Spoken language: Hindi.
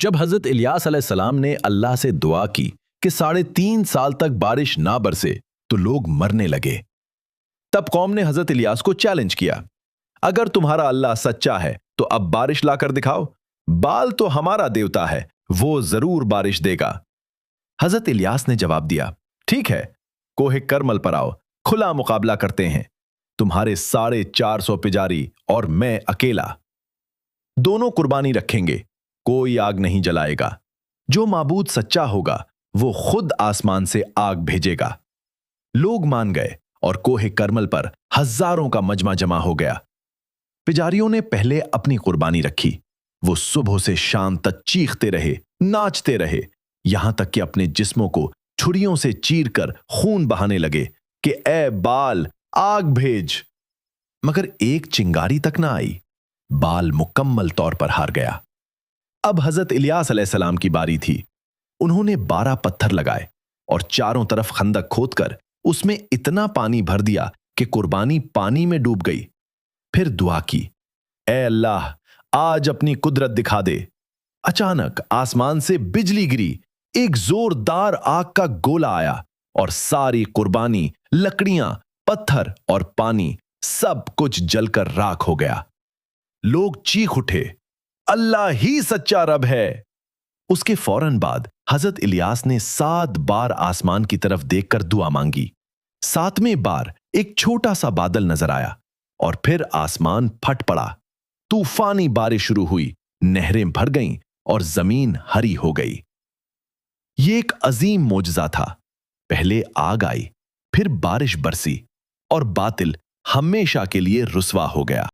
जब हजरत इलियास अलैहिस्सलाम ने अल्लाह से दुआ की कि 3.5 साल तक बारिश ना बरसे तो लोग मरने लगे। तब कौम ने हजरत इलियास को चैलेंज किया, अगर तुम्हारा अल्लाह सच्चा है तो अब बारिश लाकर दिखाओ। बाल तो हमारा देवता है, वो जरूर बारिश देगा। हजरत इलियास ने जवाब दिया, ठीक है, कोहे करमल पर आओ, खुला मुकाबला करते हैं, तुम्हारे 450 पुजारी और मैं अकेला। दोनों कुर्बानी रखेंगे, कोई आग नहीं जलाएगा। जो माबूद सच्चा होगा वो खुद आसमान से आग भेजेगा। लोग मान गए और कोहे करमल पर हजारों का मजमा जमा हो गया। पुजारियों ने पहले अपनी कुर्बानी रखी। वो सुबह से शाम तक चीखते रहे, नाचते रहे, यहां तक कि अपने जिस्मों को छुरियों से चीरकर खून बहाने लगे कि ए बाल आग भेज। मगर एक चिंगारी तक ना आई। बाल मुकम्मल तौर पर हार गया। अब हजरत इलियास अलैहिस्सलाम की बारी थी। उन्होंने 12 पत्थर लगाए और चारों तरफ खंदक खोदकर उसमें इतना पानी भर दिया कि कुर्बानी पानी में डूब गई। फिर दुआ की, ए अल्लाह, आज अपनी कुदरत दिखा दे। अचानक आसमान से बिजली गिरी, एक जोरदार आग का गोला आया और सारी कुर्बानी, लकड़ियां, पत्थर और पानी सब कुछ जलकर राख हो गया। लोग चीख उठे, अल्लाह ही सच्चा रब है। उसके फौरन बाद हजरत इलियास ने 7 बार आसमान की तरफ देखकर दुआ मांगी। 7वें बार एक छोटा सा बादल नजर आया और फिर आसमान फट पड़ा। तूफानी बारिश शुरू हुई, नहरें भर गईं और जमीन हरी हो गई। यह एक अजीम मोजज़ा था। पहले आग आई, फिर बारिश बरसी और बातिल हमेशा के लिए रुसवा हो गया।